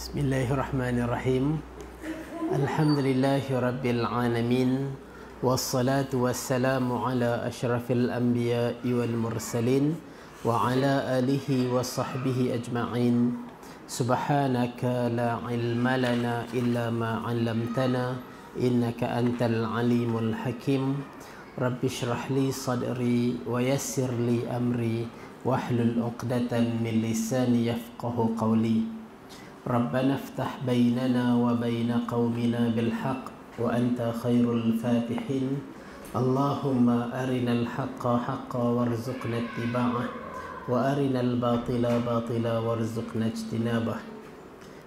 Bismillahirrahmanirrahim. Alhamdulillahi rabbil alamin. Wassalatu wassalamu ala asyrafil anbiya'i wal mursalin wa ala alihi wa sahbihi ajma'in. Subhanaka la ilma lana illa ma 'allamtana innaka antal alimul hakim. Rabbi shrah li sadri wa yassir li amri wahlul 'uqdatan min lisani yafqahu qawli. ربنا افتح بيننا وبين قومنا بالحق وأنت خير الفاتحين اللهم أرنا الحق حقا وارزقنا اتباعه وأرنا الباطل باطلا وارزقنا اجتنابه.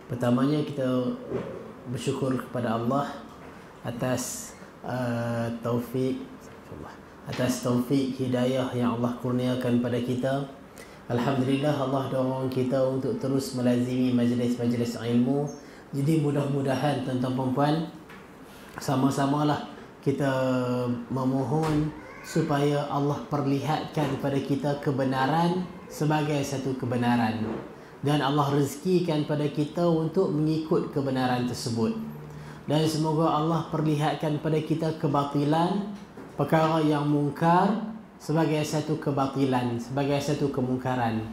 Pertamanya kita bersyukur kepada Allah atas taufik hidayah yang Allah kurniakan pada kita. Alhamdulillah, Allah dorong kita untuk terus melazimi majlis-majlis ilmu. Jadi mudah-mudahan tuan-tuan dan puan, sama-samalah kita memohon supaya Allah perlihatkan kepada kita kebenaran sebagai satu kebenaran, dan Allah rezekikan pada kita untuk mengikut kebenaran tersebut. Dan semoga Allah perlihatkan pada kita kebatilan, perkara yang mungkar sebagai satu kebatilan, sebagai satu kemungkaran,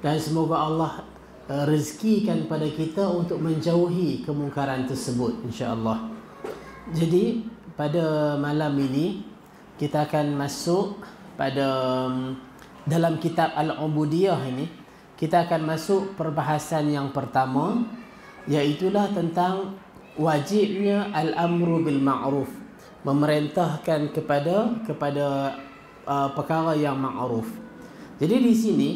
dan semoga Allah rezekikan pada kita untuk menjauhi kemungkaran tersebut, insya-Allah. Jadi pada malam ini kita akan masuk pada dalam kitab Al-Ubudiyah ini, kita akan masuk perbahasan yang pertama, iaitulah tentang wajibnya al-amru bil ma'ruf, memerintahkan kepada perkara yang ma'ruf. Jadi di sini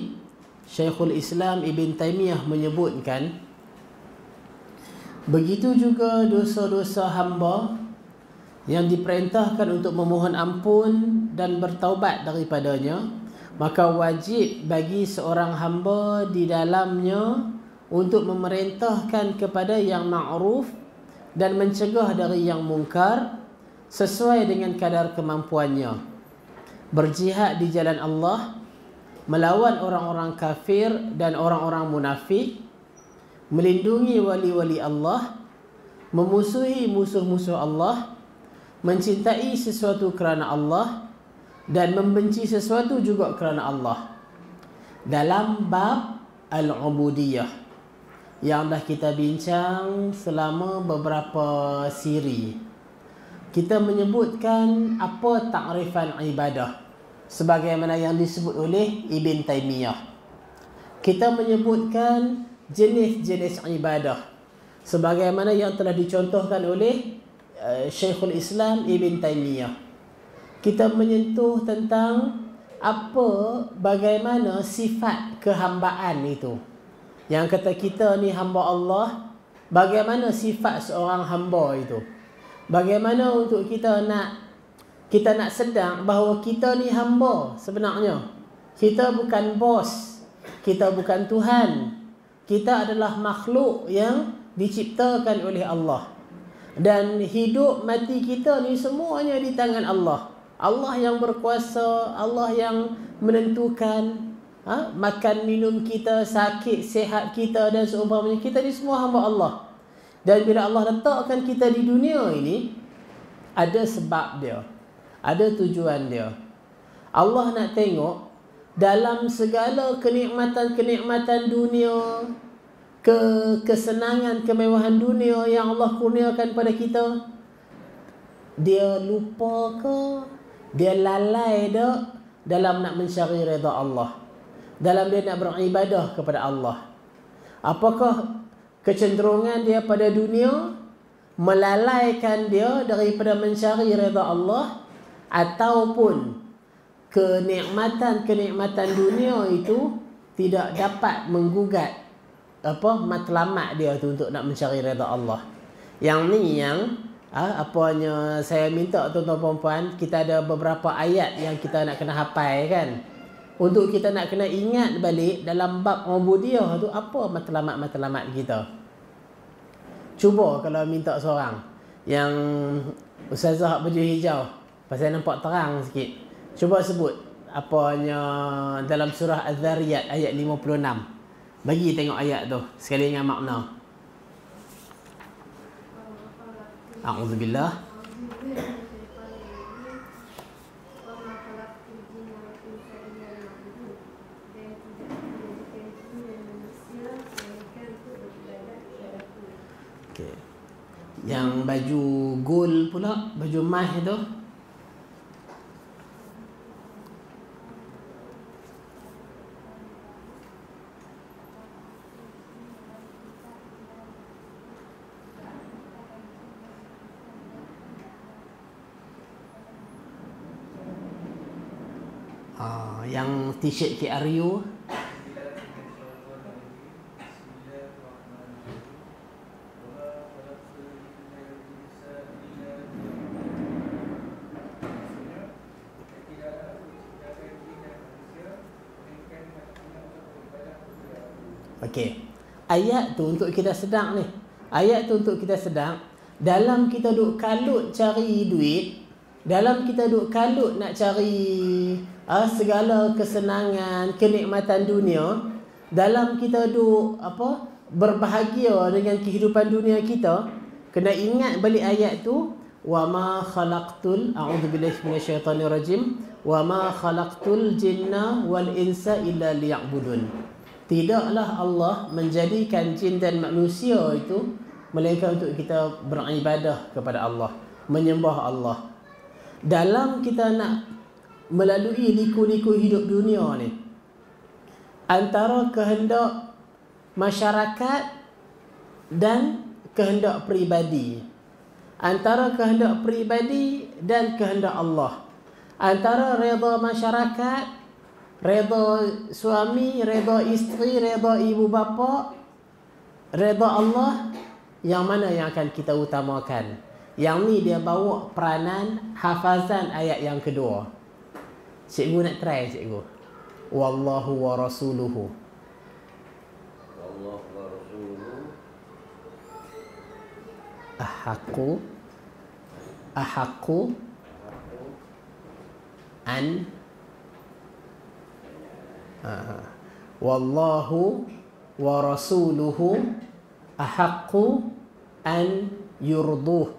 Syekhul Islam Ibn Taymiyah menyebutkan, begitu juga dosa-dosa hamba yang diperintahkan untuk memohon ampun dan bertaubat daripadanya, maka wajib bagi seorang hamba di dalamnya untuk memerintahkan kepada yang ma'ruf dan mencegah dari yang mungkar sesuai dengan kadar kemampuannya, berjihad di jalan Allah, melawan orang-orang kafir dan orang-orang munafik, melindungi wali-wali Allah, memusuhi musuh-musuh Allah, mencintai sesuatu kerana Allah dan membenci sesuatu juga kerana Allah. Dalam bab Al-Ubudiyah yang dah kita bincang selama beberapa siri, kita menyebutkan apa takrifan ibadah sebagaimana yang disebut oleh Ibn Taymiyah. Kita menyebutkan jenis-jenis ibadah sebagaimana yang telah dicontohkan oleh Syekhul Islam Ibn Taymiyah. Kita menyentuh tentang bagaimana sifat kehambaan itu. Yang kata kita ni hamba Allah, bagaimana sifat seorang hamba itu. Bagaimana untuk kita nak sedar bahawa kita ni hamba sebenarnya. Kita bukan bos, kita bukan Tuhan. Kita adalah makhluk yang diciptakan oleh Allah. Dan hidup mati kita ni semuanya di tangan Allah. Allah yang berkuasa, Allah yang menentukan makan minum kita, sakit sihat kita dan seumpamanya. Kita ni semua hamba Allah. Dan bila Allah letakkan kita di dunia ini, ada sebab dia, ada tujuan dia. Allah nak tengok dalam segala kenikmatan-kenikmatan dunia, kesenangan, kemewahan dunia yang Allah kurniakan pada kita, dia lupa ke, dia lalai dah dalam nak mencari redha Allah, dalam dia nak beribadah kepada Allah. Apakah kecenderungan dia pada dunia melalaikan dia daripada mencari redha Allah, ataupun kenikmatan-kenikmatan dunia itu tidak dapat menggugat matlamat dia tu untuk nak mencari redha Allah. Yang ni yang saya minta tuan-tuan puan, kita ada beberapa ayat yang kita nak kena hafal kan, untuk kita nak kena ingat balik dalam bab ubudiyah tu apa matlamat-matlamat kita. Cuba kalau minta seorang yang ustazah baju hijau, pasal nampak terang sikit, cuba sebut apanya dalam surah Az-Zariyat ayat 56. Bagi tengok ayat tu sekali dengan makna. A'udzubillah. Okay. Yang baju gold pula, baju emas itu. Yang t-shirt KRU. Okey. Ayat tu untuk kita sedang ni. Ayat tu untuk kita sedang. Dalam kita duk kalut cari duit, dalam kita duk kalut nak cari segala kesenangan, kenikmatan dunia, dalam kita duk berbahagia dengan kehidupan dunia kita, kena ingat balik ayat tu, wa ma khalaqtul a'udzubillahi minasyaitonirrajim wa ma khalaqtul jinna wal insa illa liya'budun. Tidaklah Allah menjadikan jin dan manusia itu melainkan untuk kita beribadah kepada Allah, menyembah Allah. Dalam kita nak melalui liku-liku hidup dunia ni, antara kehendak masyarakat dan kehendak peribadi, antara kehendak peribadi dan kehendak Allah, antara redha masyarakat, redha suami, redha isteri, redha ibu bapa, redha Allah, yang mana yang akan kita utamakan? Yang ni dia bawa peranan hafazan ayat yang kedua. Cikgu nak try cikgu. Wallahu wa rasuluhu. Wallahu wa rasuluhu ahaqqu an wallahu wa rasuluhu ahaqqu an yurduh.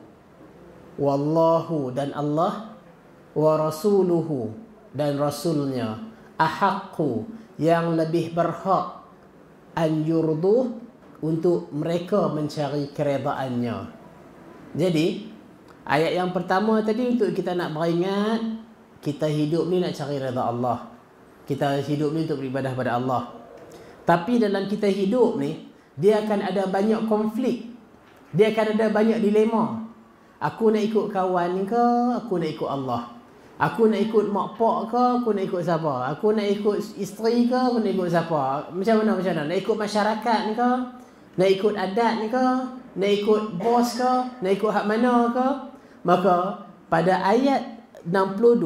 Wallahu dan Allah, wa rasuluhu dan rasulnya, ahaqqu yang lebih berhak, an yurduh untuk mereka mencari keredaannya. Jadi ayat yang pertama tadi untuk kita nak beringat, kita hidup ni nak cari redha Allah, kita hidup ni untuk beribadah pada Allah. Tapi dalam kita hidup ni, dia akan ada banyak konflik, dia akan ada banyak dilema. Aku nak ikut kawan ke, aku nak ikut Allah? Aku nak ikut mak pak ke, aku nak ikut siapa? Aku nak ikut isteri ke, aku nak ikut siapa? Macam mana? Nak ikut masyarakat ni ke? Nak ikut adat ni ke? Nak ikut bos ke? Nak ikut hak mana ke? Maka pada ayat 62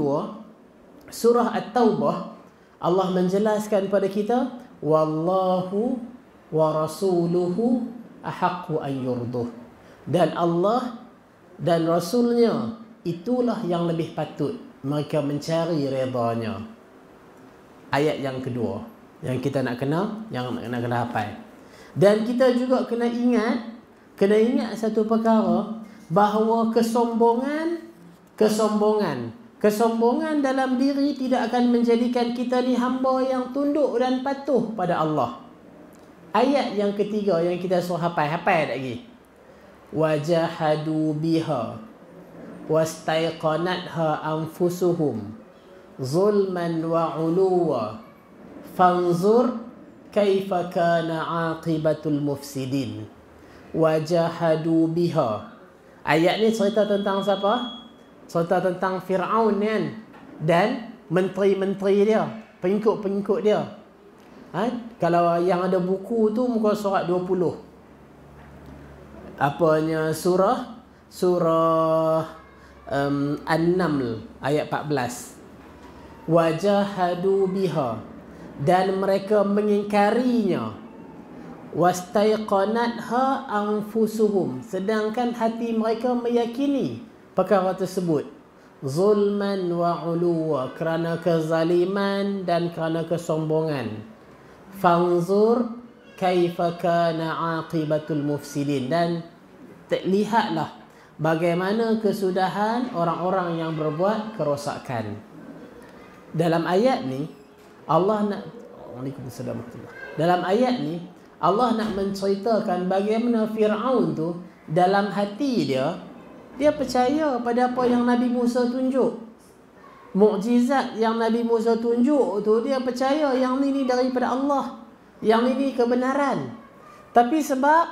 surah At-Taubah, Allah menjelaskan pada kita, wallahu wa rasuluhu ahaqqu an yurduh. Dan Allah dan Rasulnya itulah yang lebih patut mereka mencari redanya. Ayat yang kedua yang kita nak kena, yang nak kena hafal. Dan kita juga kena ingat satu perkara, bahawa kesombongan dalam diri tidak akan menjadikan kita ni hamba yang tunduk dan patuh pada Allah. Ayat yang ketiga yang kita suruh hafal lagi. Wajahadu biha wastaiqanatha anfusuhum zulman wa uluwa fanzur kaifa kana aqibatul mufsidin. Wajahadu biha. Ayat ni cerita tentang siapa? Cerita tentang Fir'aun kan, dan menteri-menteri dia, pengikut-pengikut dia. Kalau yang ada buku tu muka surat 20. Apanya surah An-Naml ayat 14. Wajahadu biha, dan mereka mengingkarinya. Wastaiqanatha anfusuhum, sedangkan hati mereka meyakini perkara tersebut. Zulman wa uluwa, kerana kezaliman dan kerana kesombongan. Fanzur kaifa kana aqibatul mufsidin, dan lihatlah bagaimana kesudahan orang-orang yang berbuat kerosakan. Dalam ayat ni Allah nak Dalam ayat ni Allah nak menceritakan bagaimana Fir'aun tu dalam hati dia percaya pada apa yang Nabi Musa tunjuk. Mukjizat yang Nabi Musa tunjuk tu dia percaya yang ni daripada Allah. Yang ni kebenaran. Tapi sebab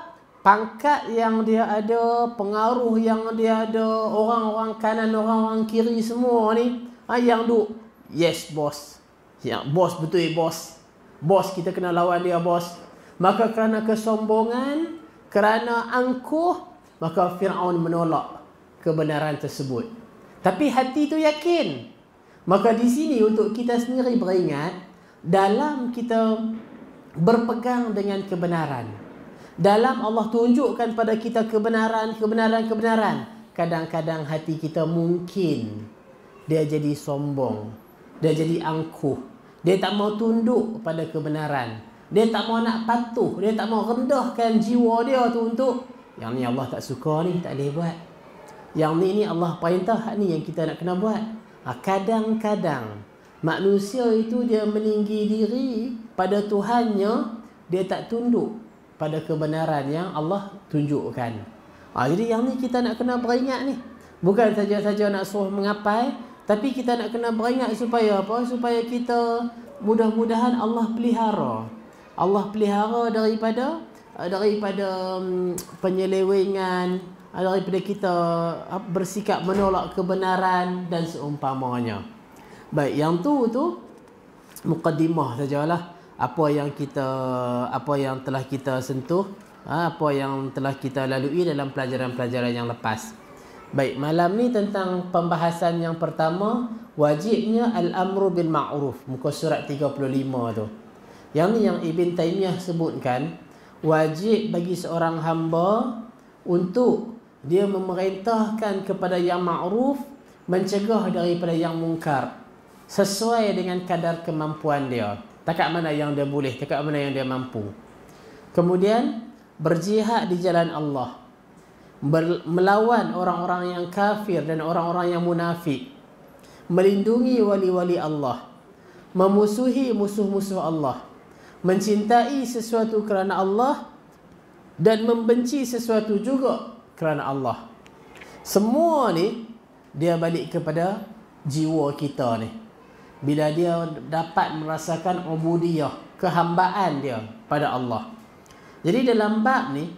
pangkat yang dia ada, pengaruh yang dia ada, orang-orang kanan, orang-orang kiri semua ni yang duk, yes bos. Ya, bos betul bos. Bos kita kena lawan dia bos. Maka kerana kesombongan, kerana angkuh, maka Fir'aun menolak kebenaran tersebut. Tapi hati tu yakin. Maka di sini untuk kita sendiri beringat, dalam kita berpegang dengan kebenaran, dalam Allah tunjukkan pada kita kebenaran, kadang-kadang hati kita mungkin dia jadi sombong, dia jadi angkuh, dia tak mau tunduk pada kebenaran, dia tak mau nak patuh, dia tak mau rendahkan jiwa dia tu untuk yang ni Allah tak suka ni, tak boleh buat. Yang ni Allah perintah, ni yang kita nak kena buat. Kadang-kadang manusia itu dia meninggi diri pada Tuhannya, dia tak tunduk pada kebenaran yang Allah tunjukkan. Jadi yang ni kita nak kena beringat ni. Bukan saja-saja nak suruh mengapai, tapi kita nak kena beringat supaya apa? Supaya kita mudah-mudahan Allah pelihara. Allah pelihara daripada penyelewengan, daripada kita bersikap menolak kebenaran dan seumpamanya. Baik, yang tu mukaddimah sajalah. Apa yang telah kita sentuh, apa yang telah kita lalui dalam pelajaran-pelajaran yang lepas. Baik, malam ni tentang pembahasan yang pertama, wajibnya al-amru bil ma'ruf, muka surat 35 tu. Yang ni yang Ibn Taymiyah sebutkan, wajib bagi seorang hamba untuk dia memerintahkan kepada yang ma'ruf, mencegah daripada yang mungkar, sesuai dengan kadar kemampuan dia. Takat mana yang dia boleh, takat mana yang dia mampu. Kemudian berjihad di jalan Allah, melawan orang-orang yang kafir dan orang-orang yang munafik, melindungi wali-wali Allah, memusuhi musuh-musuh Allah, mencintai sesuatu kerana Allah dan membenci sesuatu juga kerana Allah. Semua ni dia balik kepada jiwa kita ni. Bila dia dapat merasakan ubudiyah, kehambaan dia pada Allah. Jadi dalam bab ni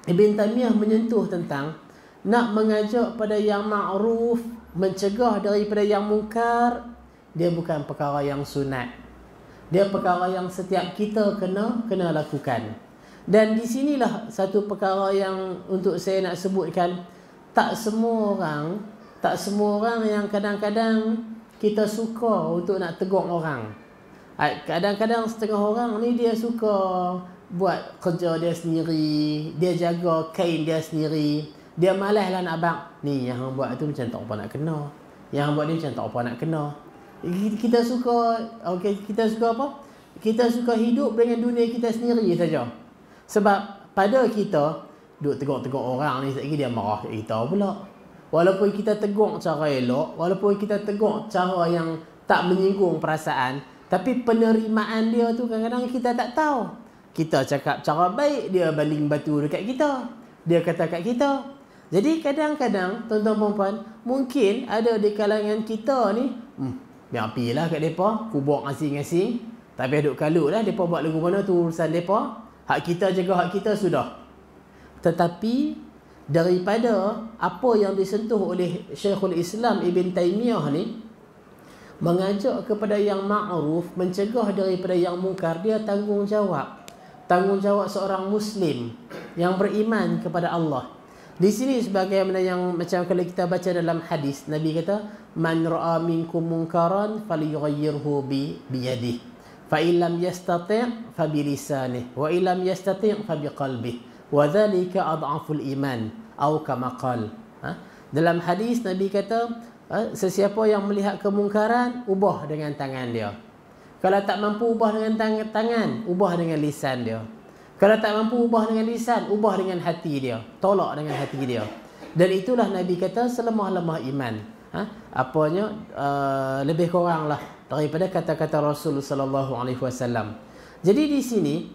Ibn Taymiyah menyentuh tentang nak mengajak pada yang ma'ruf, mencegah daripada yang mungkar. Dia bukan perkara yang sunat, dia perkara yang setiap kita kena lakukan. Dan di sinilah satu perkara yang untuk saya nak sebutkan. Tak semua orang yang kadang-kadang kita suka untuk nak tegur orang. Kadang-kadang setengah orang ni dia suka buat kerja dia sendiri, dia jaga kain dia sendiri, dia malaslah nak abang ni yang hang buat tu macam tak apa nak kena, yang hang buat ni macam tak apa nak kena. Kita suka apa? Kita suka hidup dengan dunia kita sendiri saja. Sebab pada kita duk tegur-tegur orang ni, sekali dia marah kat kita pula. Walaupun kita tegur cara elok, walaupun kita tegur cara yang tak menyinggung perasaan, tapi penerimaan dia tu kadang-kadang kita tak tahu. Kita cakap cara baik, dia baling batu dekat kita, dia kata kat kita. Jadi kadang-kadang tuan-tuan dan puan, mungkin ada di kalangan kita ni, biar apilah kat mereka, kubur asing-asing, tapi duk kalut lah, mereka buat lagu mana tu urusan mereka. Hak kita jaga hak kita sudah. Tetapi daripada apa yang disentuh oleh Syekhul Islam Ibn Taymiyah ni, mengajak kepada yang ma'ruf, mencegah daripada yang mungkar, dia tanggungjawab seorang Muslim yang beriman kepada Allah. Di sini sebagaimana yang macam kalau kita baca dalam hadis, Nabi kata, man ra'a minkum munkaran falyughayyirhu biyadihi, fa illam yastati' fa bilisanihi, wa illam yastati' fa biqalbihi, wa dhalika adhaful iman, atau kama qala. Dalam hadis Nabi kata, sesiapa yang melihat kemungkaran, ubah dengan tangan dia. Kalau tak mampu ubah dengan tangan, ubah dengan lisan dia. Kalau tak mampu ubah dengan lisan, ubah dengan hati dia, tolak dengan hati dia. Dan itulah Nabi kata selemah-lemah iman. Apanya lebih kurang lah daripada kata-kata Rasul sallallahu alaihi wasallam. Jadi di sini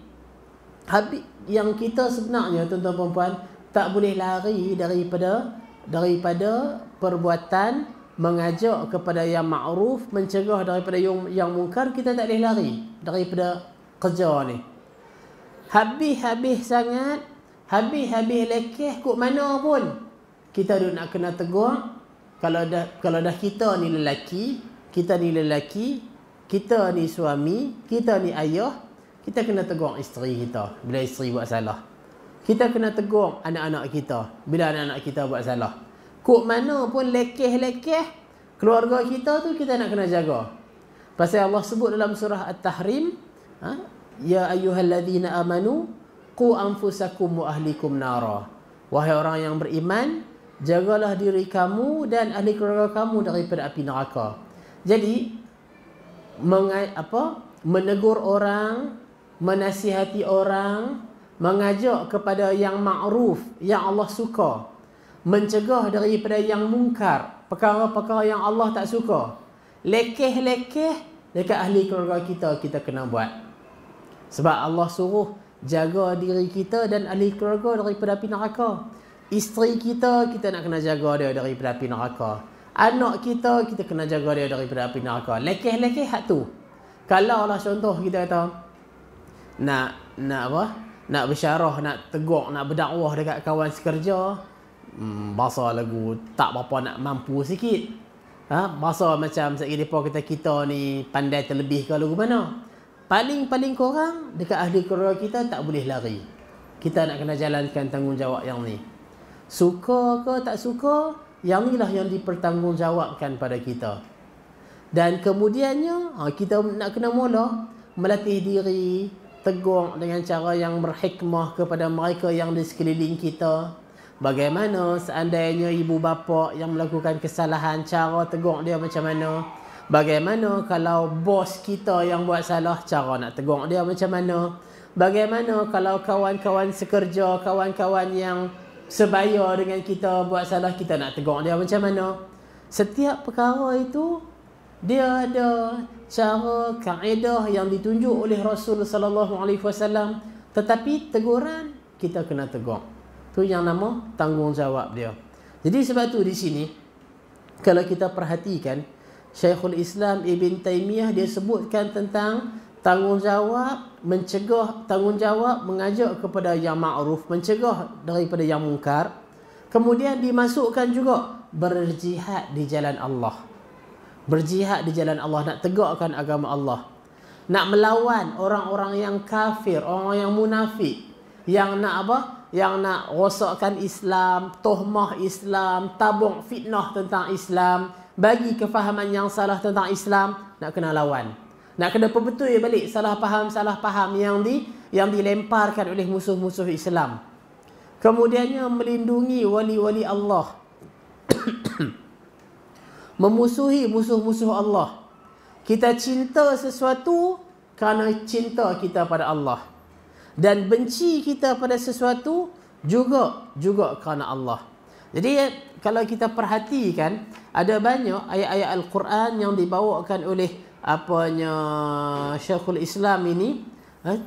yang kita sebenarnya tuan-tuan puan-puan tak boleh lari daripada perbuatan mengajak kepada yang ma'ruf, mencegah daripada yang mungkar. Kita tak boleh lari daripada kerja ni. Habis-habis sangat, habis-habis lekeh kok mana pun kita duk nak kena tegur. Kalau dah kita ni lelaki, kita ni suami, kita ni ayah, kita kena tegur isteri kita bila isteri buat salah. Kita kena tegur anak-anak kita bila anak-anak kita buat salah. Kok mana pun lekeh-lekeh keluarga kita tu kita nak kena jaga. Pasal Allah sebut dalam surah At-Tahrim, ya ayyuhalladzina amanu qu anfusakum wa ahlikum nara. Wahai orang yang beriman, jagalah diri kamu dan ahli keluarga kamu daripada api neraka. Jadi menegur orang, menasihati orang, mengajak kepada yang ma'ruf, yang Allah suka, mencegah daripada yang mungkar, perkara-perkara yang Allah tak suka. Lekeh-lekeh dekat ahli keluarga kita kena buat. Sebab Allah suruh jaga diri kita dan ahli keluarga daripada api neraka. Isteri kita nak kena jaga dia daripada api neraka. Anak kita kena jaga dia daripada api neraka. Lekeh-lekeh hak tu. Kalau lah contoh kita kata nak bersyarah, nak tegur, nak berdakwah dekat kawan sekerja, bahasa lagu tak berapa nak mampu sikit. Bahasa macam kita ni pandai terlebih ke lagu mana. Paling korang dekat ahli keluarga kita tak boleh lari. Kita nak kena jalankan tanggungjawab yang ni. Suka ke tak suka, yang inilah yang dipertanggungjawabkan pada kita. Dan kemudiannya kita nak kena mula melatih diri, tegur dengan cara yang berhikmah kepada mereka yang di sekeliling kita. Bagaimana seandainya ibu bapa yang melakukan kesalahan, cara tegur dia macam mana. Bagaimana kalau bos kita yang buat salah, cara nak tegur dia macam mana. Bagaimana kalau kawan-kawan sekerja, kawan-kawan yang sebaya dengan kita buat salah, kita nak tegur dia macam mana. Setiap perkara itu dia ada cara, kaedah yang ditunjuk oleh Rasul sallallahu alaihi wasallam. Tetapi teguran kita kena tegur. Tu yang nama tanggungjawab dia. Jadi sebab tu di sini kalau kita perhatikan, Syekhul Islam Ibn Taymiyah dia sebutkan tentang tanggungjawab mencegah, tanggungjawab mengajak kepada yang ma'ruf, mencegah daripada yang mungkar. Kemudian dimasukkan juga berjihad di jalan Allah. Berjihad di jalan Allah, nak tegakkan agama Allah. Nak melawan orang-orang yang kafir, orang yang munafik, yang nak apa? Yang nak rosakkan Islam, tohmah Islam, tabung fitnah tentang Islam, bagi kefahaman yang salah tentang Islam, nak kena lawan. Nak kena perbetul balik salah faham yang dilemparkan oleh musuh-musuh Islam. Kemudiannya melindungi wali-wali Allah. Memusuhi musuh-musuh Allah. Kita cinta sesuatu kerana cinta kita pada Allah. Dan benci kita pada sesuatu juga kerana Allah. Jadi kalau kita perhatikan, ada banyak ayat-ayat Al-Quran yang dibawakan oleh Syekhul Islam ini.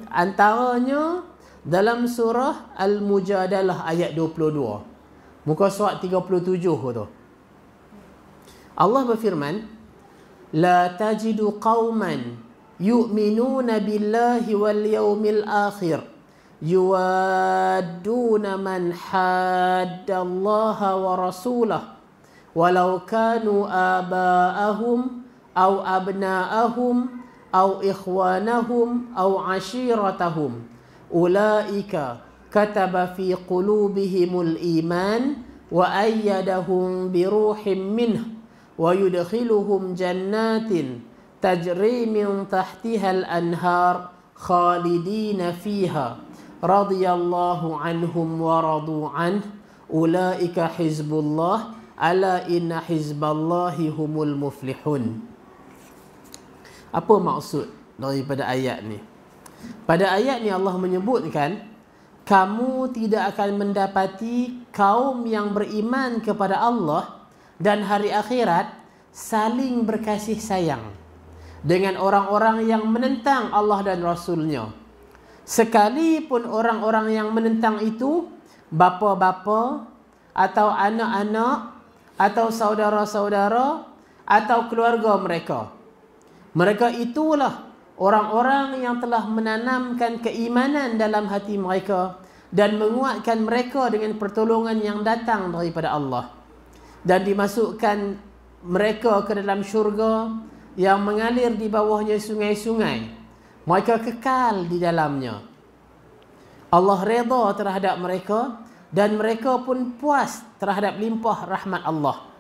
Antaranya dalam surah Al-Mujadalah ayat 22. Muka surat 37 tu. Allah berfirman, La tajidu qawman yu'minuna billahi wal yawmil akhir yuwadduna man haddallaha wa rasulah walau kanu aba'ahum aw abna'ahum aw ikhwanahum aw ashiratahum ulaika kataba fi qulubihimul iman wa ayyadahum biruhim minhu wa yudkhiluhum jannatin tajri min tahtihal anhar khalidina fiha radhiyallahu anhum wa radu anhu ulaika hizbullah ala inna hizballahi humul muflihun. Apa maksud daripada ayat ni? Pada ayat ni Allah menyebutkan kamu tidak akan mendapati kaum yang beriman kepada Allah dan hari akhirat saling berkasih sayang dengan orang-orang yang menentang Allah dan Rasulnya. Sekalipun orang-orang yang menentang itu bapa-bapa atau anak-anak atau saudara-saudara atau keluarga mereka. Mereka itulah orang-orang yang telah menanamkan keimanan dalam hati mereka dan menguatkan mereka dengan pertolongan yang datang daripada Allah, dan dimasukkan mereka ke dalam syurga yang mengalir di bawahnya sungai-sungai. Mereka kekal di dalamnya. Allah redha terhadap mereka dan mereka pun puas terhadap limpah rahmat Allah.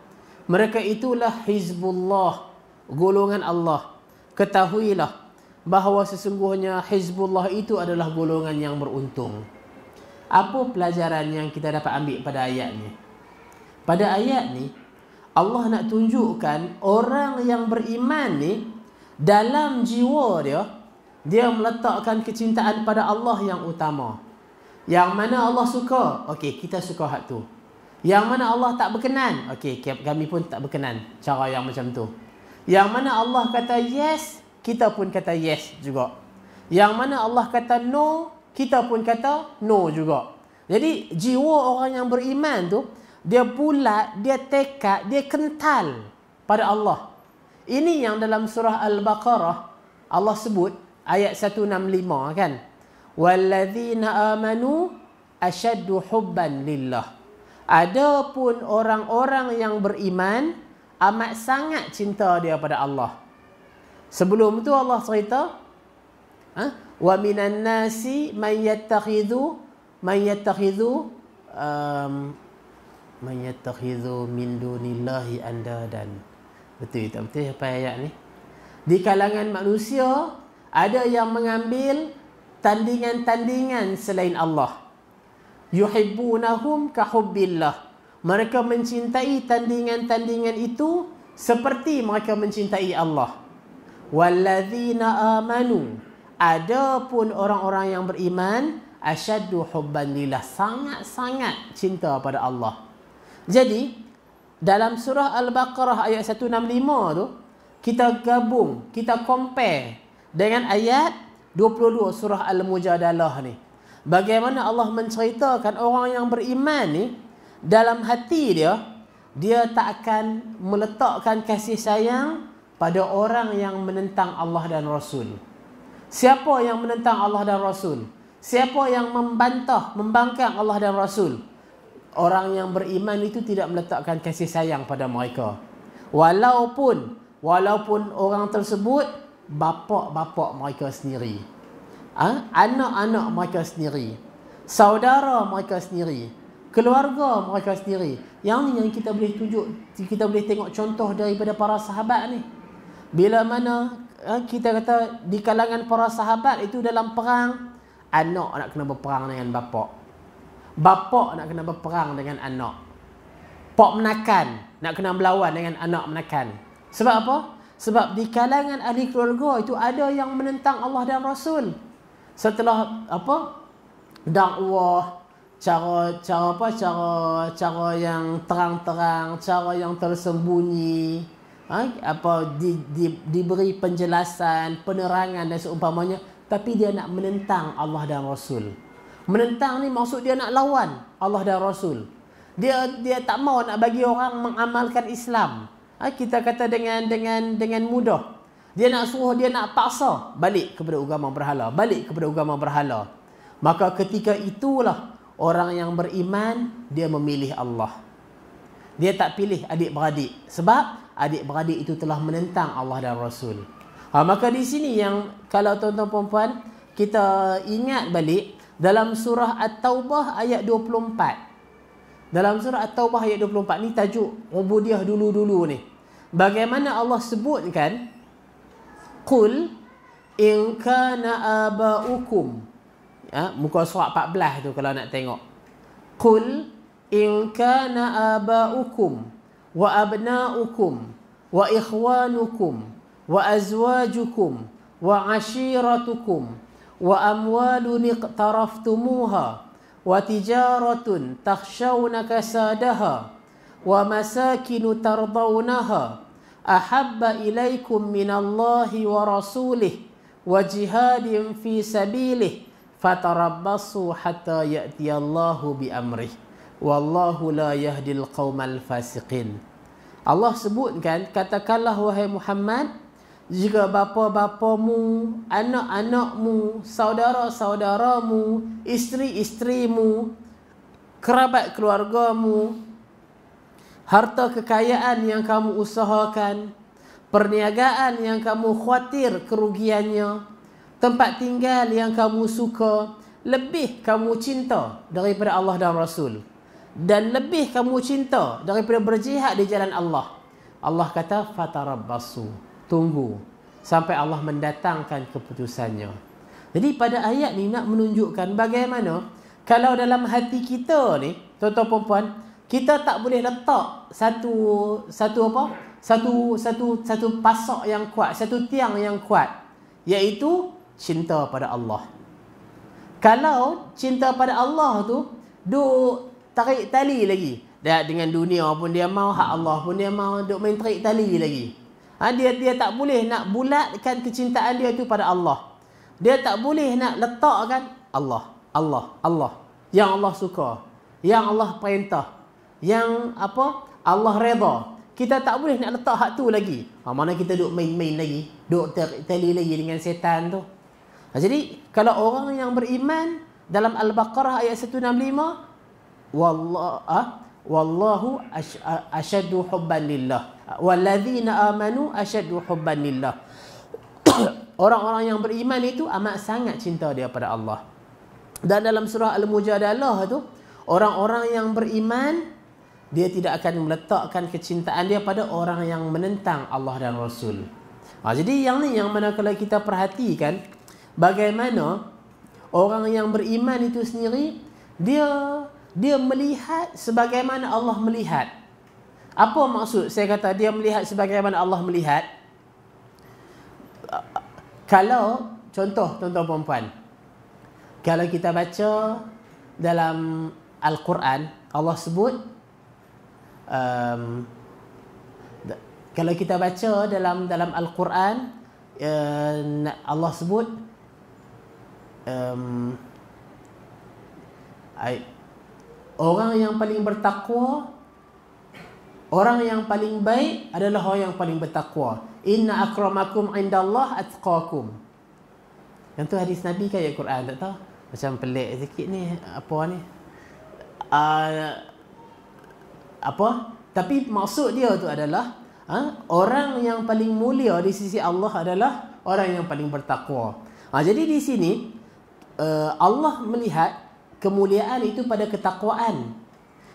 Mereka itulah Hizbullah, golongan Allah. Ketahuilah bahawa sesungguhnya Hizbullah itu adalah golongan yang beruntung. Apa pelajaran yang kita dapat ambil pada ayat ni? Pada ayat ni, Allah nak tunjukkan orang yang beriman ni, dalam jiwa dia meletakkan kecintaan pada Allah yang utama. Yang mana Allah suka, okey, kita suka hak tu. Yang mana Allah tak berkenan, okey, kami pun tak berkenan cara yang macam tu. Yang mana Allah kata yes, kita pun kata yes juga. Yang mana Allah kata no, kita pun kata no juga. Jadi jiwa orang yang beriman tu, dia bulat, dia tekad, dia kental pada Allah. Ini yang dalam surah Al-Baqarah Allah sebut ayat 165 kan. Walladzina amanu asyaddu hubban lillah. Adapun orang-orang yang beriman amat sangat cinta dia pada Allah. Sebelum tu Allah cerita, wa minan nasi man yattakhidhu min dunillahi andadan. Betul tak betul apa ayat ni? Di kalangan manusia ada yang mengambil tandingan-tandingan selain Allah. Yuhibbunahum kahubbillah. Mereka mencintai tandingan-tandingan itu seperti mereka mencintai Allah. Walladzina amanu, adapun orang-orang yang beriman, asyaddu hubban lillah, sangat-sangat cinta pada Allah. Jadi dalam surah Al-Baqarah ayat 165 tu, kita gabung, kita compare dengan ayat 22 surah Al-Mujadalah ni. Bagaimana Allah menceritakan orang yang beriman ni, dalam hati dia tak akan meletakkan kasih sayang pada orang yang menentang Allah dan Rasul. Siapa yang menentang Allah dan Rasul? Siapa yang membantah, membangkang Allah dan Rasul? Orang yang beriman itu tidak meletakkan kasih sayang pada mereka. Walaupun orang tersebut bapa-bapa mereka sendiri, anak-anak mereka sendiri, saudara mereka sendiri, keluarga mereka sendiri. Yang ni yang kita boleh tunjuk, kita boleh tengok contoh daripada para sahabat ni. Bila mana kita kata di kalangan para sahabat itu dalam perang, anak nak kena berperang dengan bapa, bapa nak kena berperang dengan anak, pak menakan nak kena melawan dengan anak menakan. Sebab apa? Sebab di kalangan ahli keluarga itu ada yang menentang Allah dan Rasul. Setelah dakwah, cara yang terang-terang, cara yang tersembunyi, diberi penjelasan, penerangan dan seumpamanya, tapi dia nak menentang Allah dan Rasul. Menentang ni maksud dia nak lawan Allah dan Rasul. Dia tak mau nak bagi orang mengamalkan Islam. Kita kata dengan mudah. Dia nak suruh, dia nak paksa balik kepada agama berhala, balik kepada agama berhala. Maka ketika itulah orang yang beriman dia memilih Allah. Dia tak pilih adik-beradik, sebab adik-beradik itu telah menentang Allah dan Rasul. Maka di sini yang kalau tuan-tuan puan-puan kita ingat balik dalam surah At-Taubah ayat 24. Dalam surah At-Taubah ayat 24 ni tajuk ubudiyah dulu-dulu ni. Bagaimana Allah sebutkan, qul in kana aba'ukum. Muka surat 14 tu kalau nak tengok. Qul in kana aba'ukum wa abna'ukum wa ikhwanukum wa azwajukum wa ashiratukum wa amwalun iqtaraftumuha wa tijaratun takhshawna kasadaha wa masakinu tardawnaha ahabba ilaikum minallahi wa rasulih wa jihadin fi sabilih fatarabbasu hatta ya'tiyallahu bi amrih wallahu la yahdil qaumal fasiqin. Allah sebutkan, katakanlah wahai Muhammad, jika bapa-bapamu, anak-anakmu, saudara-saudaramu, isteri-isterimu, kerabat keluargamu, harta kekayaan yang kamu usahakan, perniagaan yang kamu khawatir kerugiannya, tempat tinggal yang kamu suka, lebih kamu cinta daripada Allah dan Rasul, dan lebih kamu cinta daripada berjihad di jalan Allah. Allah kata fatarabbasu, tunggu sampai Allah mendatangkan keputusannya. Jadi pada ayat ni nak menunjukkan bagaimana kalau dalam hati kita ni, tuan-tuan puan-puan, kita tak boleh letak satu pasak yang kuat, satu tiang yang kuat, iaitu cinta pada Allah. Kalau cinta pada Allah tu duk tarik tali lagi, dengan dunia pun dia mau, hak Allah pun dia mau, duk main tarik tali lagi. Dia tak boleh nak bulatkan kecintaan dia tu pada Allah. Dia tak boleh nak letakkan Allah, Allah, Allah, yang Allah suka, yang Allah perintah, yang Allah redha. Kita tak boleh nak letak hak tu lagi. Mana kita duk main-main lagi, duk tarik tali lagi dengan setan tu. Jadi kalau orang yang beriman dalam Al-Baqarah ayat 165, wallahu asyaddu hubban lillah walladzina amanu asyaddu hubban lillah. Orang-orang yang beriman itu amat sangat cinta dia pada Allah. Dan dalam surah Al-Mujadalah tu, orang-orang yang beriman dia tidak akan meletakkan kecintaan dia pada orang yang menentang Allah dan Rasul. Jadi yang ni yang mana kalau kita perhatikan bagaimana orang yang beriman itu sendiri, dia melihat sebagaimana Allah melihat. Apa maksud saya kata dia melihat sebagaimana Allah melihat? Kalau contoh tuan-tuan puan-puan, kalau kita baca dalam Al-Quran, Allah sebut kalau kita baca dalam Al-Quran, Allah sebut orang yang paling bertakwa, orang yang paling baik adalah orang yang paling bertakwa. Inna akramakum indallah atqakum. Yang tu hadis Nabi ke ayat Quran, tak tahu. Macam pelik sikit ni, apa ni? Tapi maksud dia tu adalah orang yang paling mulia di sisi Allah adalah orang yang paling bertakwa. Jadi di sini Allah melihat kemuliaan itu pada ketakwaan.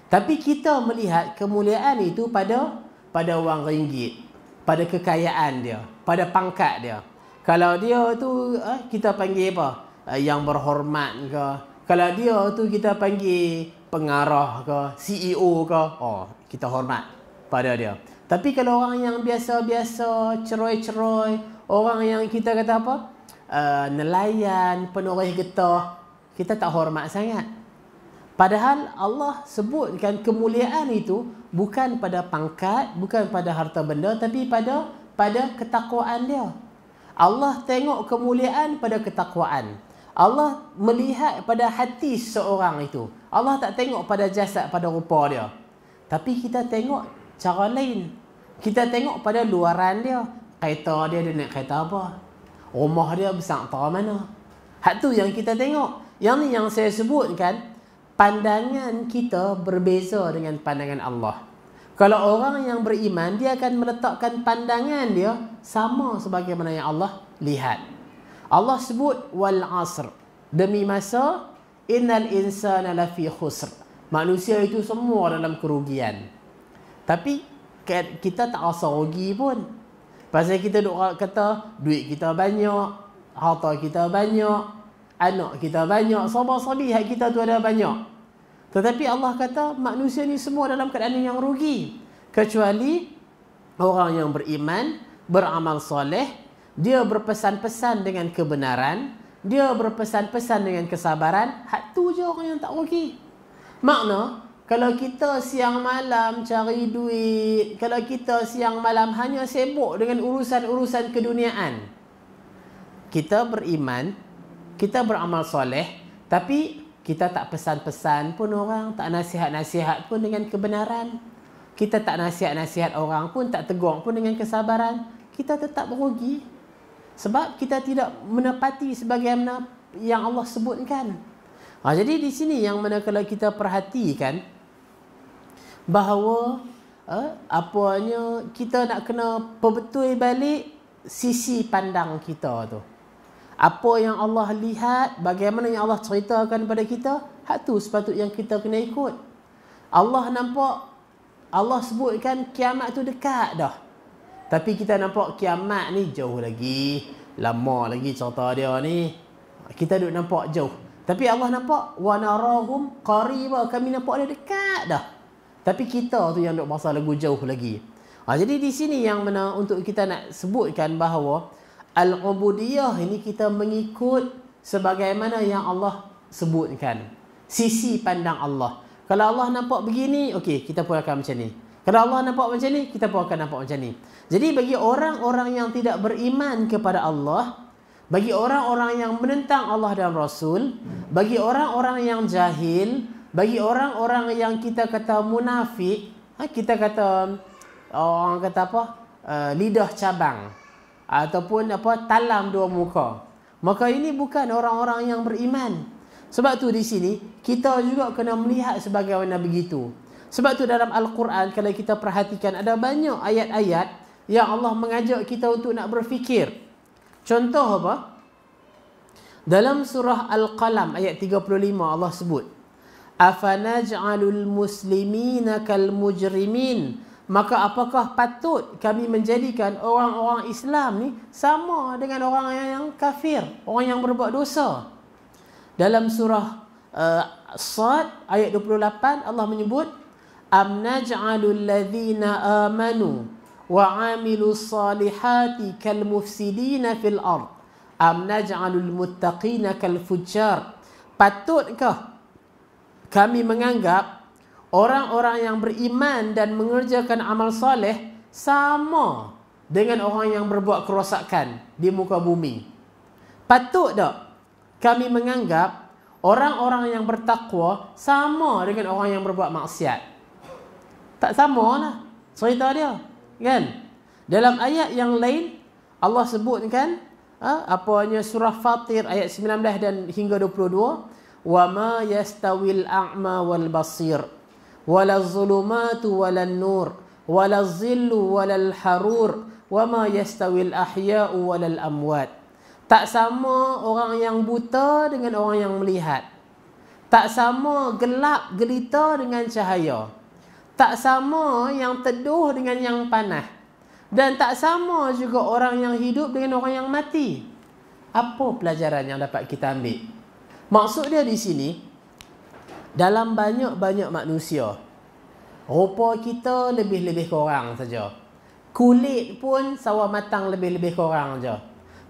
Tapi kita melihat kemuliaan itu pada wang ringgit, pada kekayaan dia, pada pangkat dia. Kalau dia tu kita panggil apa? Yang berhormat ke. Kalau dia tu kita panggil pengarah ke, CEO ke, kita hormat pada dia. Tapi kalau orang yang biasa-biasa, ceroy-ceroy, orang yang kita kata apa? Nelayan, penoreh getah, kita tak hormat sangat. Padahal Allah sebutkan kemuliaan itu bukan pada pangkat, bukan pada harta benda, tapi pada ketakwaan dia. Allah tengok kemuliaan pada ketakwaan. Allah melihat pada hati seorang itu. Allah tak tengok pada jasad, pada rupa dia. Tapi kita tengok cara lain. Kita tengok pada luaran dia. Kereta dia naik kereta apa? Rumah dia besar tahu mana? Hak tu yang kita tengok. Yang ni yang saya sebutkan, pandangan kita berbeza dengan pandangan Allah. Kalau orang yang beriman, dia akan meletakkan pandangan dia sama sebagaimana yang Allah lihat. Allah sebut wal asr, demi masa, innal insana lafi khusr. Manusia itu semua dalam kerugian. Tapi kita tak rasa rugi pun. Pasal kita duk kata duit kita banyak, harta kita banyak, anak kita banyak, sabar-sabi hak kita tu ada banyak. Tetapi Allah kata manusia ni semua dalam keadaan yang rugi. Kecuali orang yang beriman, beramal soleh, dia berpesan-pesan dengan kebenaran, dia berpesan-pesan dengan kesabaran, hak tu je orang yang tak rugi. Makna, kalau kita siang malam cari duit, kalau kita siang malam hanya sibuk dengan urusan-urusan keduniaan, kita beriman, kita beramal soleh, tapi kita tak pesan-pesan pun orang, tak nasihat-nasihat pun dengan kebenaran, kita tak nasihat-nasihat orang pun, tak tegur pun dengan kesabaran, kita tetap merugi. Sebab kita tidak menepati sebagaimana yang Allah sebutkan. Jadi di sini yang mana kalau kita perhatikan bahawa kita nak kena perbetul balik sisi pandang kita tu. Apa yang Allah lihat, bagaimana yang Allah ceritakan pada kita, hak tu sepatutnya yang kita kena ikut. Allah nampak, Allah sebutkan kiamat tu dekat dah. Tapi kita nampak kiamat ni jauh lagi, lama lagi cerita dia ni. Kita duk nampak jauh. Tapi Allah nampak wa narahum qariba, kami nampak dia dekat dah. Tapi kita tu yang duk masa lagu jauh lagi. Jadi di sini yang mana untuk kita nak sebutkan bahawa al-ubudiyah ini kita mengikut sebagaimana yang Allah sebutkan. Sisi pandang Allah. Kalau Allah nampak begini, okey, kita pun akan macam ni. Kalau Allah nampak macam ni, kita pun akan nampak macam ni. Jadi bagi orang-orang yang tidak beriman kepada Allah, bagi orang-orang yang menentang Allah dan Rasul, bagi orang-orang yang jahil, bagi orang-orang yang kita kata munafik, kita kata orang kata apa? Lidah cabang ataupun talam dua muka. Maka ini bukan orang-orang yang beriman. Sebab tu di sini kita juga kena melihat sebagaimana begitu. Sebab tu dalam Al-Quran kalau kita perhatikan ada banyak ayat-ayat yang Allah mengajak kita untuk nak berfikir. Contoh apa? Dalam surah Al-Qalam ayat 35 Allah sebut, afanaj'alul muslimina kal mujrimin, maka apakah patut kami menjadikan orang-orang Islam ni sama dengan orang yang kafir, orang yang berbuat dosa. Dalam surah Sad ayat 28 Allah menyebut, am naj'alul ladzina amanu wa 'amilus salihati kal mufsidina fil ard am naj'alul muttaqina kal fujjar. Patutkah kami menganggap orang-orang yang beriman dan mengerjakan amal soleh sama dengan orang yang berbuat kerosakan di muka bumi? Patut tak kami menganggap orang-orang yang bertakwa sama dengan orang yang berbuat maksiat? Tak sama lah cerita dia, kan? Dalam ayat yang lain Allah sebutkan surah Fatir ayat 19 dan hingga 22, wa ma yastawil a'ma wal basir wala zulumatu walan nur wala zillu walal harur wa ma yastawil ahya'u walal amwat. Tak sama orang yang buta dengan orang yang melihat. Tak sama gelap gelita dengan cahaya. Tak sama yang teduh dengan yang panah. Dan tak sama juga orang yang hidup dengan orang yang mati. Apa pelajaran yang dapat kita ambil? Maksud dia di sini, dalam banyak-banyak manusia, rupa kita lebih-lebih kurang saja. Kulit pun sawa matang lebih-lebih kurang saja.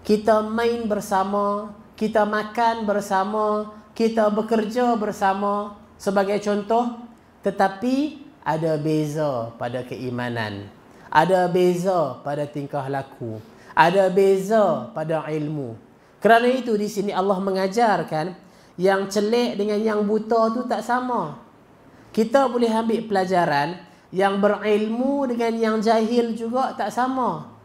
Kita main bersama, kita makan bersama, kita bekerja bersama sebagai contoh, tetapi ada beza pada keimanan, ada beza pada tingkah laku, ada beza pada ilmu. Kerana itu di sini Allah mengajarkan yang celik dengan yang buta tu tak sama. Kita boleh ambil pelajaran, yang berilmu dengan yang jahil juga tak sama.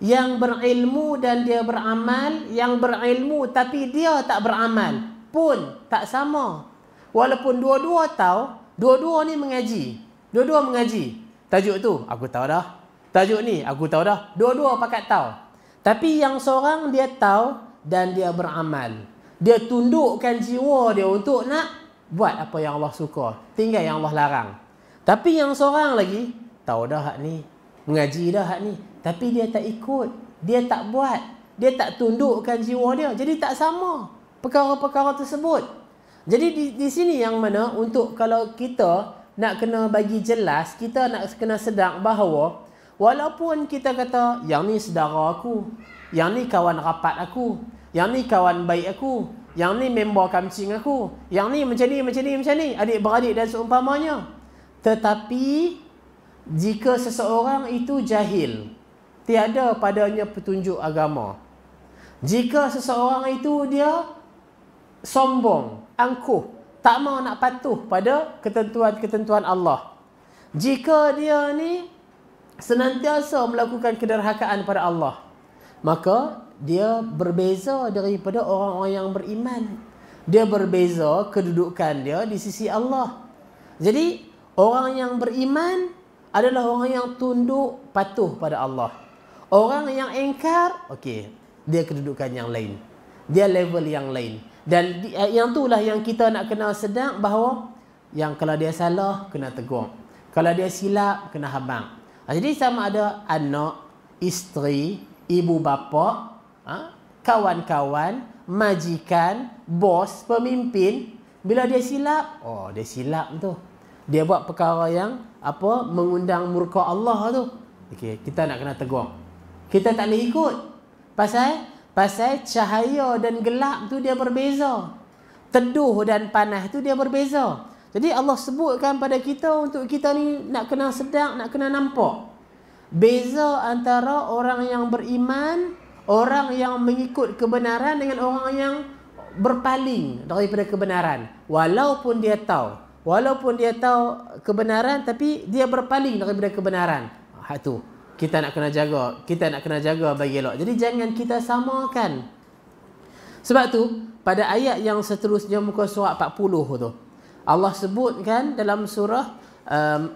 Yang berilmu dan dia beramal, yang berilmu tapi dia tak beramal pun tak sama. Walaupun dua-dua tahu, dua-dua ni mengaji. Dua-dua mengaji. Tajuk tu aku tahu dah. Tajuk ni aku tahu dah. Dua-dua pakat tahu. Tapi yang seorang dia tahu dan dia beramal. Dia tundukkan jiwa dia untuk nak buat apa yang Allah suka, tinggal yang Allah larang. Tapi yang seorang lagi tahu dah hak ni, mengaji dah hak ni, tapi dia tak ikut, dia tak buat, dia tak tundukkan jiwa dia. Jadi tak sama perkara-perkara tersebut. Jadi di sini yang mana untuk kalau kita nak kena bagi jelas, kita nak kena sedar bahawa walaupun kita kata yang ni saudara aku, yang ni kawan rapat aku, Yang ni kawan baik aku. Yang ni member kancing aku. Yang ni macam ni. Adik-beradik dan seumpamanya. Tetapi jika seseorang itu jahil, tiada padanya petunjuk agama. Jika seseorang itu dia sombong, angkuh, tak mau nak patuh pada ketentuan-ketentuan Allah. Jika dia ni senantiasa melakukan kederhakaan pada Allah, maka dia berbeza daripada orang-orang yang beriman. Dia berbeza kedudukan dia di sisi Allah. Jadi orang yang beriman adalah orang yang tunduk patuh pada Allah. Orang yang engkar, okey, dia kedudukan yang lain. Dia level yang lain. Dan yang itulah yang kita nak kena sedang, bahawa yang kalau dia salah, kena tegur. Kalau dia silap, kena habang. Jadi sama ada anak, isteri, ibu bapa, kawan-kawan, majikan, bos, pemimpin, bila dia silap, dia silap tu. Dia buat perkara yang mengundang murka Allah tu. Okey, kita nak kena tegur. Kita tak boleh ikut. Pasal cahaya dan gelap tu dia berbeza. Teduh dan panas tu dia berbeza. Jadi Allah sebutkan pada kita untuk kita ni nak kena sedang, nak kena nampak beza antara orang yang beriman, orang yang mengikut kebenaran dengan orang yang berpaling daripada kebenaran. Walaupun dia tahu kebenaran, tapi dia berpaling daripada kebenaran. Hak tu kita nak kena jaga bagi elok. Jadi jangan kita samakan. Sebab tu pada ayat yang seterusnya, muka surat 40 tu, Allah sebutkan dalam surah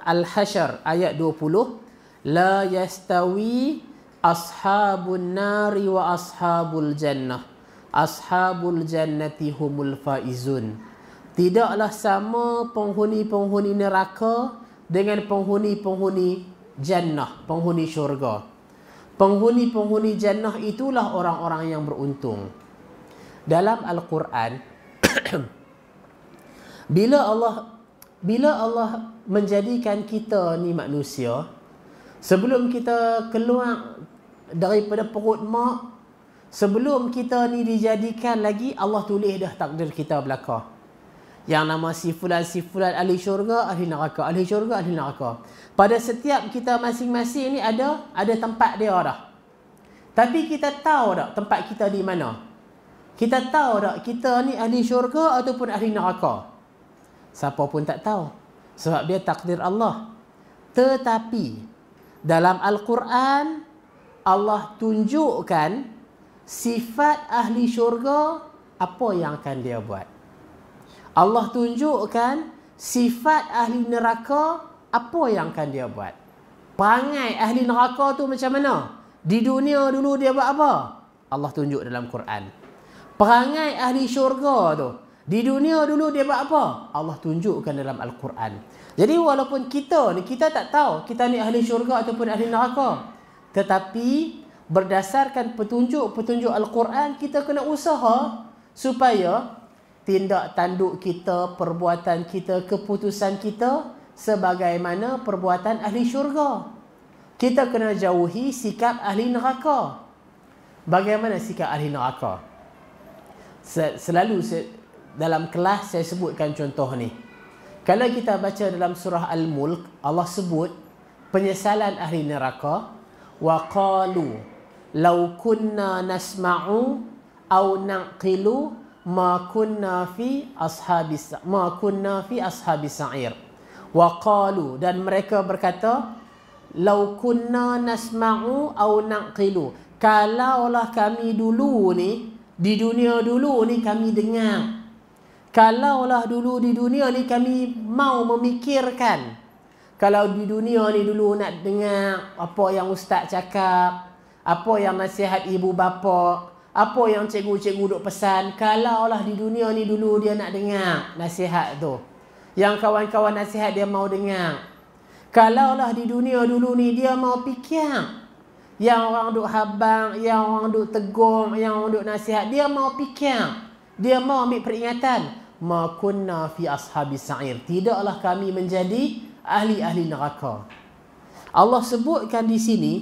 Al-Hasyr ayat 20, la yastawi ashabun nari wa ashabul jannah, ashabul jannati humul faizun. Tidaklah sama penghuni-penghuni neraka dengan penghuni-penghuni jannah, penghuni syurga. Penghuni-penghuni jannah itulah orang-orang yang beruntung. Dalam Al-Quran bila Allah menjadikan kita ni manusia, sebelum kita keluar daripada perut mak, sebelum kita ni dijadikan lagi, Allah tulis dah takdir kita belaka. Yang nama si fulan ahli syurga, ahli neraka, ahli syurga, ahli neraka. Pada setiap kita masing-masing ni ada tempat dia dah. Tapi kita tahu tak tempat kita di mana? Kita tahu tak kita ni ahli syurga ataupun ahli neraka? Siapa pun tak tahu. Sebab dia takdir Allah. Tetapi dalam Al-Quran, Allah tunjukkan sifat ahli syurga, apa yang akan dia buat. Allah tunjukkan sifat ahli neraka, apa yang akan dia buat. Perangai ahli neraka tu macam mana? Di dunia dulu dia buat apa? Allah tunjuk dalam Quran. Perangai ahli syurga tu, di dunia dulu dia buat apa? Allah tunjukkan dalam Al-Quran. Jadi walaupun kita tak tahu kita ni ahli syurga ataupun ahli neraka, tetapi berdasarkan petunjuk Al-Quran, kita kena usaha supaya tindak tanduk kita, perbuatan kita, keputusan kita sebagaimana perbuatan ahli syurga. Kita kena jauhi sikap ahli neraka. Bagaimana sikap ahli neraka? Selalu dalam kelas saya sebutkan contoh ni. Kalau kita baca dalam surah Al-Mulk, Allah sebut penyesalan ahli neraka. Wa qalu law kunna nasma'u aw naqilu ma kunna fi ashabis sa'ir. Wa qalu, dan mereka berkata, law kunna nasma'u aw naqilu, kalaulah kami dulu ni di dunia dulu ni kami dengar, kalaulah dulu di dunia ni kami mau memikirkan, kalau di dunia ni dulu nak dengar apa yang ustaz cakap, apa yang nasihat ibu bapa, apa yang cikgu-cikgu duk pesan, kalaulah di dunia ni dulu dia nak dengar nasihat tu, yang kawan-kawan nasihat dia mau dengar, kalaulah di dunia dulu ni dia mau fikir, yang orang duk habang, yang orang duk tegur, yang orang duk nasihat, dia mau fikir, dia mau ambil peringatan. Ma kunna fi ashabis sa'ir, tidaklah kami menjadi ahli-ahli neraka. Allah sebutkan di sini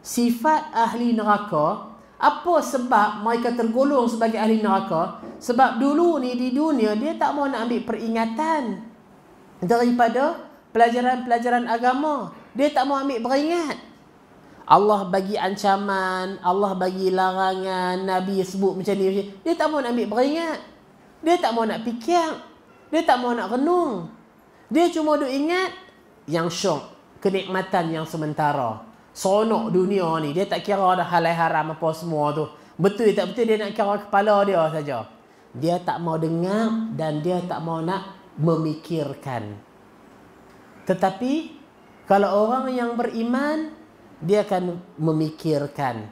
sifat ahli neraka Apa sebab mereka tergolong sebagai ahli neraka? Sebab dulu ni di dunia dia tak mau nak ambil peringatan daripada pelajaran-pelajaran agama. Dia tak mau ambil peringat. Allah bagi ancaman, Allah bagi larangan, Nabi sebut macam ni. Dia tak mau nak ambil peringat. Dia tak mau nak fikir. Dia tak mau nak renung. Dia cuma duk ingat yang syok, kenikmatan yang sementara. Seronok dunia ni, dia tak kira dah halal haram apa semua tu. Betul tak betul, dia nak kira kepala dia saja. Dia tak mau dengar dan dia tak mau nak memikirkan. Tetapi kalau orang yang beriman, dia akan memikirkan.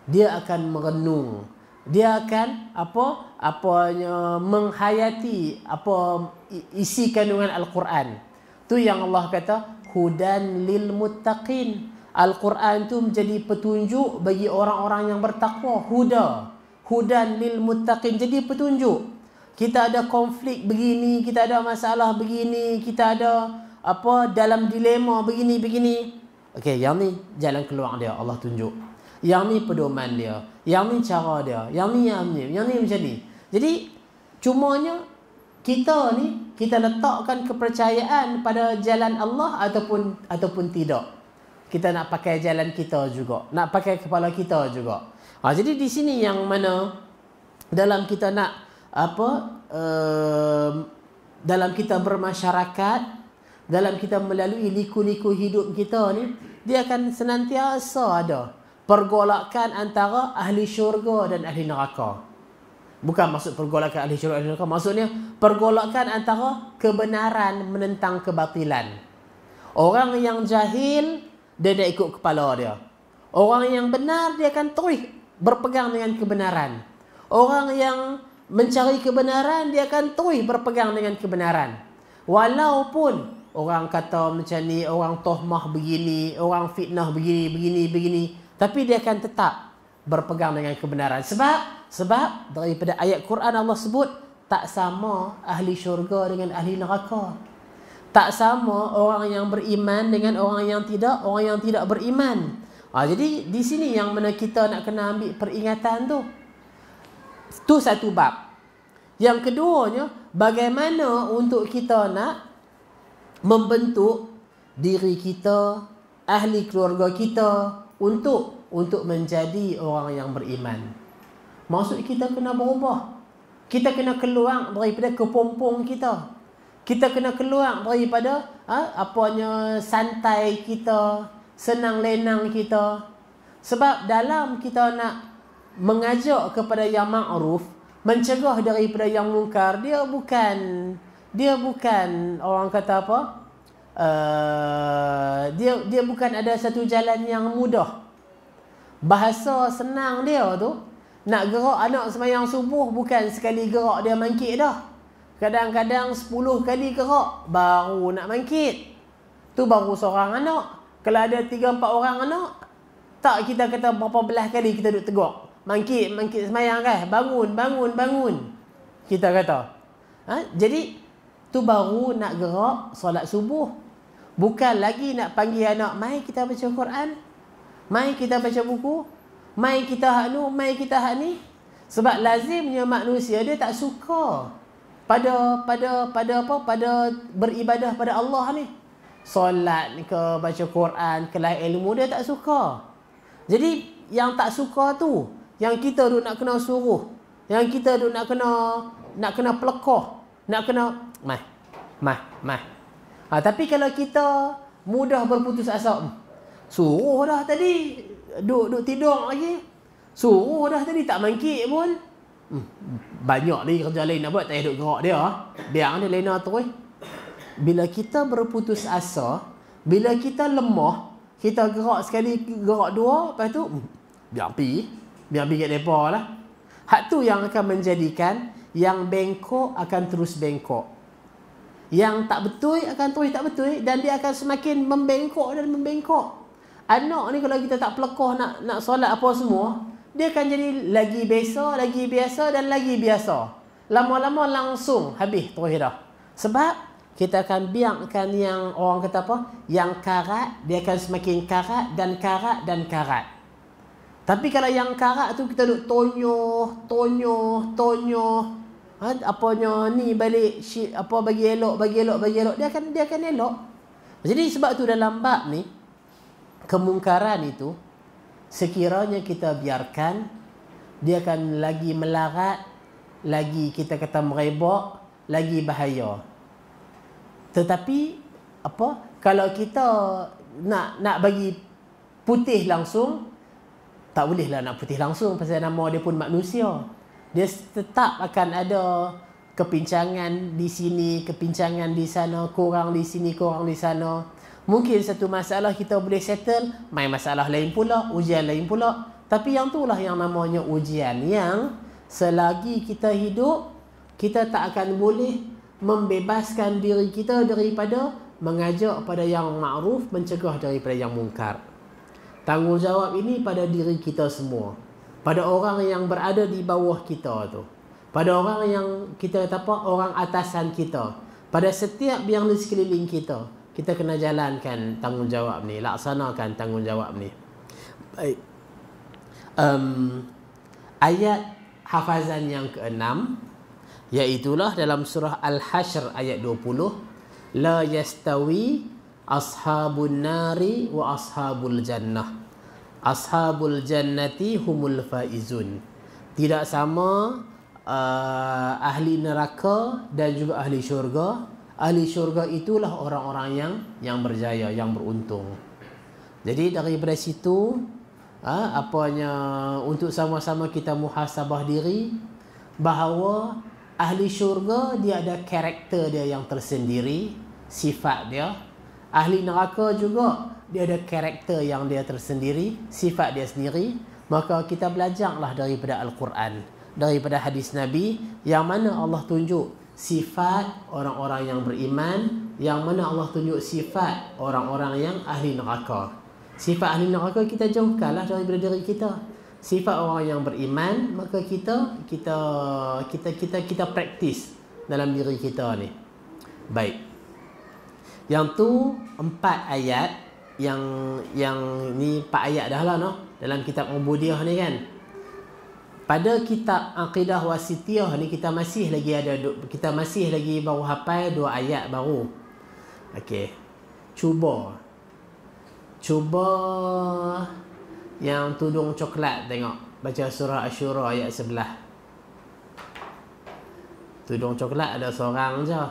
Dia akan merenung. Dia akan menghayati isi kandungan Al-Quran. Tu yang Allah kata hudan lil muttaqin. Al-Quran tu menjadi petunjuk bagi orang-orang yang bertakwa. Hudan lil muttaqin, jadi petunjuk. Kita ada konflik begini, kita ada masalah begini, kita ada dalam dilema begini. Okey, yang ni jalan keluar dia Allah tunjuk. Yang ni pedoman dia, yang ni cara dia, yang ni macam ni. Jadi cumanya kita letakkan kepercayaan pada jalan Allah ataupun tidak. Kita nak pakai jalan kita juga, nak pakai kepala kita juga. Jadi di sini yang mana dalam kita nak dalam kita bermasyarakat, dalam kita melalui liku-liku hidup kita ni, dia akan senantiasa ada pergolakan antara ahli syurga dan ahli neraka. Bukan maksud pergolakan ahli syurga dan ahli neraka, maksudnya pergolakan antara kebenaran menentang kebatilan. Orang yang jahil, dia nak ikut kepala dia. Orang yang benar, dia akan terus berpegang dengan kebenaran. Orang yang mencari kebenaran, dia akan terus berpegang dengan kebenaran. Walaupun orang kata macam ni, orang tohmah begini, orang fitnah begini, tapi dia akan tetap berpegang dengan kebenaran. Sebab daripada ayat Quran Allah sebut, tak sama ahli syurga dengan ahli neraka. Tak sama orang yang beriman dengan orang yang tidak beriman. Jadi di sini yang mana kita nak kena ambil peringatan tu. Tu satu bab. Yang keduanya, bagaimana untuk kita nak membentuk diri kita, ahli keluarga kita untuk menjadi orang yang beriman. Maksud kita kena berubah. Kita kena keluar daripada kepompong kita. Kita kena keluar daripada santai kita, senang lenang kita. Sebab dalam kita nak mengajak kepada yang ma'ruf, mencegah daripada yang mungkar, dia bukan orang kata apa? Dia bukan ada satu jalan yang mudah. Bahasa senang dia tu, nak gerak anak sembahyang subuh bukan sekali gerak dia mangkit dah. Kadang-kadang 10 kali gerak baru nak mangkit. Tu baru seorang anak. Kalau ada 3-4 orang anak, tak kita kata berapa belah kali kita duduk tegak. Mangkit sembahyang kan? Bangun. Kita kata. Jadi tu baru nak gerak solat subuh. Bukan lagi nak panggil anak, mai kita baca Quran, mai kita baca buku, mai kita hak ni. Sebab lazimnya manusia dia tak suka pada beribadah pada Allah ni. Solat ke, baca Quran, kelas ilmu, dia tak suka. Jadi yang tak suka tu, yang kita tu nak kena suruh, yang kita tu nak kena pelekoh, nak kena mai. Tapi kalau kita mudah berputus asa, suruh dah tadi, duduk tidur lagi, suruh dah tadi tak mangkit pun, banyak lagi kerja lain nak buat, tak payah duduk gerak dia. Biar dia lena terus. Bila kita berputus asa, bila kita lemah, kita gerak sekali, gerak dua, lepas tu biar pergi kat mereka lah. Hak tu yang akan menjadikan yang bengkok akan terus bengkok, yang tak betul akan terus tak betul, dan dia akan semakin membengkok dan membengkok. Anak ni kalau kita tak pelekoh nak solat apa semua, dia akan jadi lagi biasa dan lagi biasa. Lama-lama langsung habis terus dah. Sebab kita akan biarkan yang orang kata apa? Yang karat, dia akan semakin karat dan karat dan karat. Tapi kalau yang karak tu kita duk tonyoh. Apanya ni balik apa bagi elok. Dia akan elok. Jadi sebab tu dalam bab ni kemungkaran itu sekiranya kita biarkan, dia akan lagi melarat, lagi kita kata merebak, lagi bahaya. Tetapi kalau kita nak bagi putih langsung, tak bolehlah nak putih langsung pasal nama dia pun manusia. Dia tetap akan ada kepincangan di sini, kepincangan di sana, kurang di sini, kurang di sana. Mungkin satu masalah kita boleh settle, main masalah lain pula, ujian lain pula. Tapi yang itulah yang namanya ujian, yang selagi kita hidup, kita tak akan boleh membebaskan diri kita daripada mengajak pada yang ma'ruf, mencegah daripada yang mungkar. Tanggungjawab ini pada diri kita semua, pada orang yang berada di bawah kita tu, pada orang yang kita kata orang atasan kita, pada setiap yang di sekeliling kita. Kita kena jalankan tanggungjawab ni, laksanakan tanggungjawab ni. Baik. Ayat hafazan yang ke-6, iaitulah dalam surah Al-Hashr ayat 20, la yastawi ashabun nari wa ashabul jannah, ashabul jannati humul faizun. Tidak sama ahli neraka dan juga ahli syurga. Ahli syurga itulah orang-orang yang berjaya, yang beruntung. Jadi daripada situ untuk sama-sama kita muhasabah diri bahawa ahli syurga dia ada karakter dia yang tersendiri, sifat dia. Ahli neraka juga dia ada karakter yang dia tersendiri, sifat dia sendiri. Maka kita belajarlah daripada Al-Quran, daripada hadis Nabi, yang mana Allah tunjuk sifat orang-orang yang beriman, yang mana Allah tunjuk sifat orang-orang yang ahli neraka. Sifat ahli neraka kita jauhkanlah daripada diri kita. Sifat orang yang beriman, maka kita praktis dalam diri kita ni. Baik. Yang tu 4 ayat, yang ni 4 ayat dah lah dalam kitab Ubudiyah ni kan. Pada kitab Aqidah Wasitiyah ni kita masih lagi baru hafal 2 ayat baru. Okey. Cuba yang tudung coklat tengok, baca surah Asyura ayat 11. Tudung coklat ada seorang je.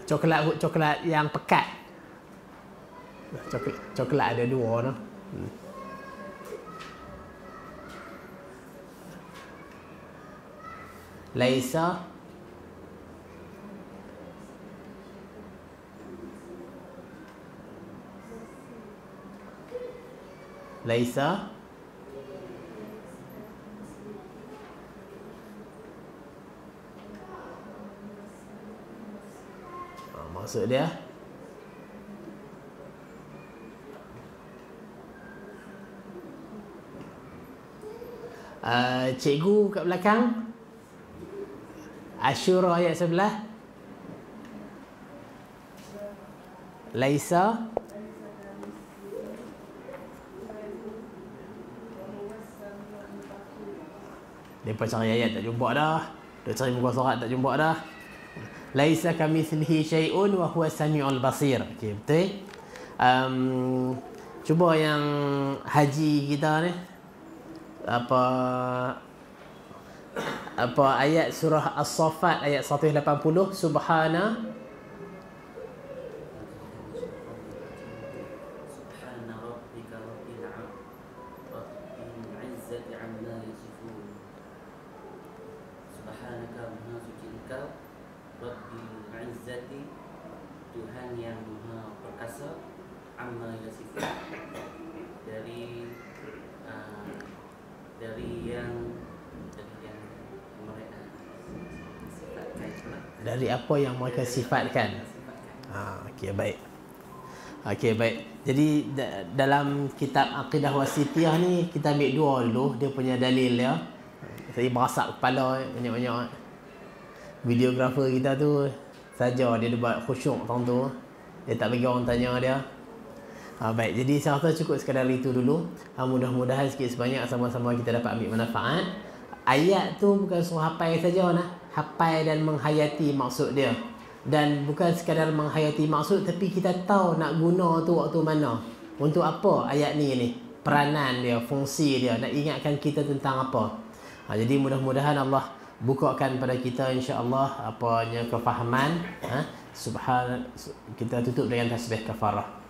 Coklat yang pekat. Coklat ada 2 noh. Laisa maksud dia cikgu kat belakang Asyura ayat 11. Laisa Lepas cari ayat tak jumpa dah. Dia cari muka surat tak jumpa dah. Laisa kamitslihi syai'un wa huwa samiul basir. Okey, betul. Cuba yang haji kita ni apa ayat surah As-Saffat ayat 180, subhana rabbika rabbil izzati amma yasifun. Subhanaka maha suci engkau, rabbil izzati, Tuhan yang maha perkasa, amma yasifun, dari apa yang mereka sifatkan. Okey, baik. Okey, baik. Jadi dalam kitab Aqidah Wasitiyah ni kita ambil 2 dulu dia punya dalil dia. Saya berasak kepala banyak-banyak. Videografer kita tu saja dia buat khusyuk tang tu. Dia tak bagi orang tanya dia. Baik, jadi saya rasa cukup sekadar itu dulu. Mudah-mudahan sikit sebanyak sama-sama kita dapat ambil manfaat. Ayat tu bukan suruh hafal saja nah. Hafal dan menghayati maksud dia. Dan bukan sekadar menghayati maksud, tapi kita tahu nak guna tu waktu mana. Untuk apa ayat ni. Peranan dia, fungsi dia. Nak ingatkan kita tentang apa. Jadi mudah-mudahan Allah bukakan pada kita insya-Allah apanya kefahaman. Kita tutup dengan tasbih kafarah.